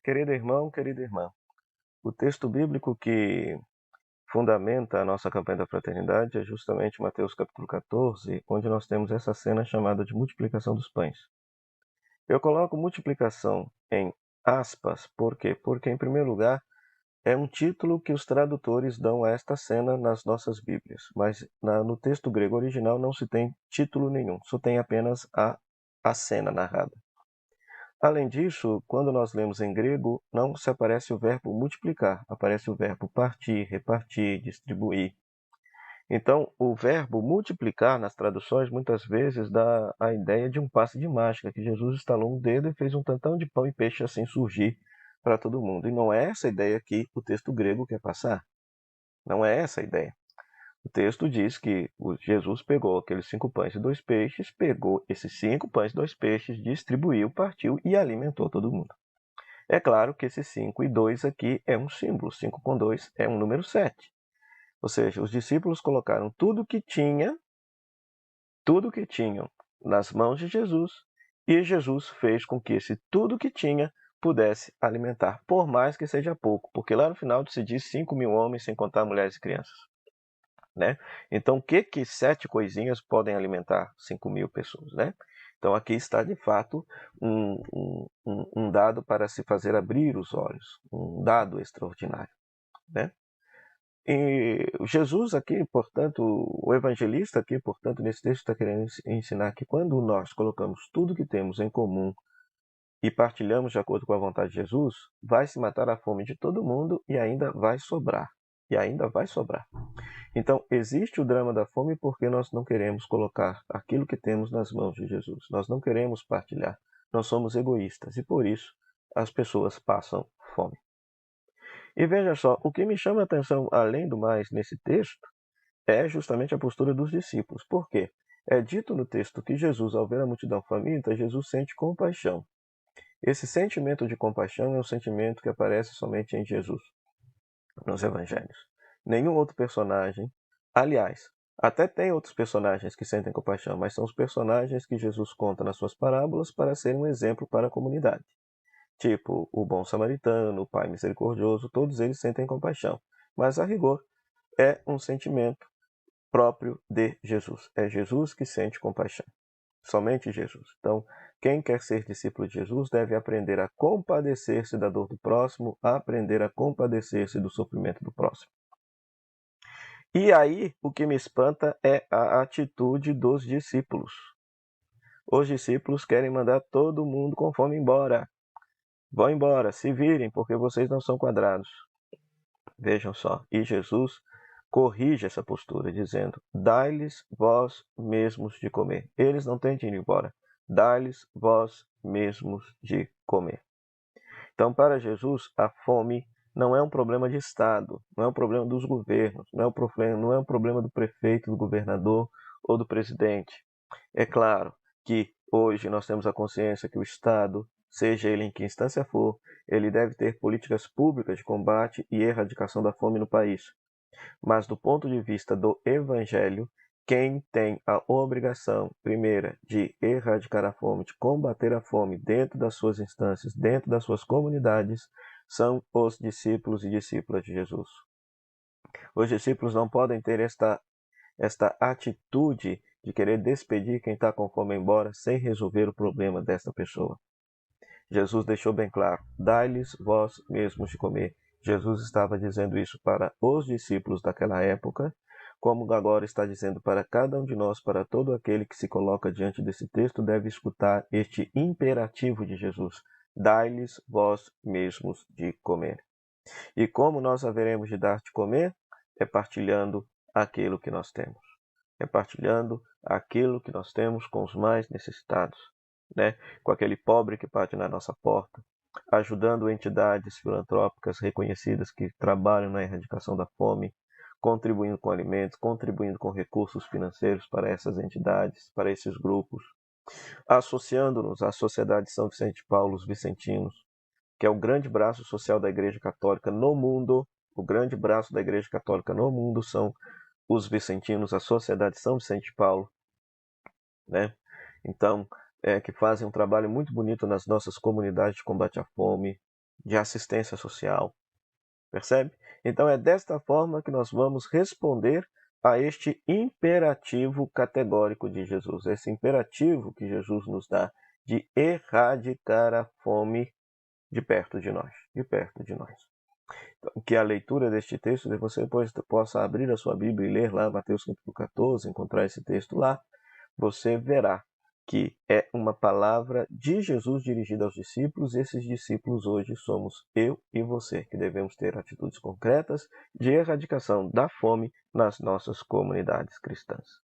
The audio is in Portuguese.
Querido irmão, querida irmã, o texto bíblico que fundamenta a nossa campanha da fraternidade é justamente Mateus capítulo 14, onde nós temos essa cena chamada de multiplicação dos pães. Eu coloco multiplicação em aspas, por quê? Porque, em primeiro lugar, é um título que os tradutores dão a esta cena nas nossas Bíblias, mas no texto grego original não se tem título nenhum, só tem apenas a cena narrada. Além disso, quando nós lemos em grego, não se aparece o verbo multiplicar, aparece o verbo partir, repartir, distribuir. Então, o verbo multiplicar nas traduções muitas vezes dá a ideia de um passe de mágica, que Jesus estalou um dedo e fez um tantão de pão e peixe assim surgir para todo mundo. E não é essa a ideia que o texto grego quer passar. Não é essa a ideia. O texto diz que Jesus pegou aqueles 5 pães e 2 peixes, pegou esses 5 pães e 2 peixes, distribuiu, partiu e alimentou todo mundo. É claro que esse 5 e 2 aqui é um símbolo, 5 com 2 é um número 7. Ou seja, os discípulos colocaram tudo que tinham nas mãos de Jesus, e Jesus fez com que esse tudo que tinha pudesse alimentar, por mais que seja pouco, porque lá no final se diz 5.000 homens, sem contar mulheres e crianças. Né? Então, o que 7 coisinhas podem alimentar 5.000 pessoas? Né? Então, aqui está, de fato, um dado para se fazer abrir os olhos, um dado extraordinário. Né? E Jesus aqui, portanto, o evangelista aqui, portanto, nesse texto está querendo ensinar que quando nós colocamos tudo que temos em comum e partilhamos de acordo com a vontade de Jesus, vai se matar a fome de todo mundo e ainda vai sobrar. E ainda vai sobrar. Então, existe o drama da fome porque nós não queremos colocar aquilo que temos nas mãos de Jesus. Nós não queremos partilhar. Nós somos egoístas e, por isso, as pessoas passam fome. E veja só, o que me chama a atenção, além do mais, nesse texto, é justamente a postura dos discípulos. Por quê? É dito no texto que Jesus, ao ver a multidão faminta, Jesus sente compaixão. Esse sentimento de compaixão é um sentimento que aparece somente em Jesus, nos evangelhos. Nenhum outro personagem, aliás, até tem outros personagens que sentem compaixão, mas são os personagens que Jesus conta nas suas parábolas para serem um exemplo para a comunidade. Tipo, o bom samaritano, o pai misericordioso, todos eles sentem compaixão. Mas, a rigor, é um sentimento próprio de Jesus. É Jesus que sente compaixão. Somente Jesus. Então, quem quer ser discípulo de Jesus deve aprender a compadecer-se da dor do próximo, aprender a compadecer-se do sofrimento do próximo. E aí, o que me espanta é a atitude dos discípulos. Os discípulos querem mandar todo mundo com fome embora. Vão embora, se virem, porque vocês não são quadrados. Vejam só. E Jesus corrige essa postura, dizendo: dai-lhes vós mesmos de comer. Eles não têm de ir embora. Dai-lhes vós mesmos de comer. Então, para Jesus, a fome não é um problema de Estado, não é um problema dos governos, não é um problema do prefeito, do governador ou do presidente. É claro que hoje nós temos a consciência que o Estado, seja ele em que instância for, ele deve ter políticas públicas de combate e erradicação da fome no país. Mas do ponto de vista do Evangelho, quem tem a obrigação, primeira, de erradicar a fome, de combater a fome dentro das suas instâncias, dentro das suas comunidades, são os discípulos e discípulas de Jesus. Os discípulos não podem ter esta atitude de querer despedir quem está com fome embora sem resolver o problema desta pessoa. Jesus deixou bem claro: dai-lhes vós mesmos de comer. Jesus estava dizendo isso para os discípulos daquela época, como agora está dizendo para cada um de nós, para todo aquele que se coloca diante desse texto, deve escutar este imperativo de Jesus: dai-lhes vós mesmos de comer. E como nós haveremos de dar de comer? É partilhando aquilo que nós temos. É partilhando aquilo que nós temos com os mais necessitados, né? Com aquele pobre que bate na nossa porta, ajudando entidades filantrópicas reconhecidas que trabalham na erradicação da fome, contribuindo com alimentos, contribuindo com recursos financeiros para essas entidades, para esses grupos, associando-nos à Sociedade São Vicente de Paulo, os Vicentinos, que é o grande braço social da Igreja Católica no mundo. O grande braço da Igreja Católica no mundo são os vicentinos, a Sociedade São Vicente de Paulo, né? Então, que fazem um trabalho muito bonito nas nossas comunidades de combate à fome, de assistência social. Percebe? Então é desta forma que nós vamos responder a este imperativo categórico de Jesus, esse imperativo que Jesus nos dá de erradicar a fome de perto de nós, Então, que a leitura deste texto, você possa abrir a sua Bíblia e ler lá Mateus capítulo 14, encontrar esse texto lá, você verá que é uma palavra de Jesus dirigida aos discípulos, e esses discípulos hoje somos eu e você, que devemos ter atitudes concretas de erradicação da fome nas nossas comunidades cristãs.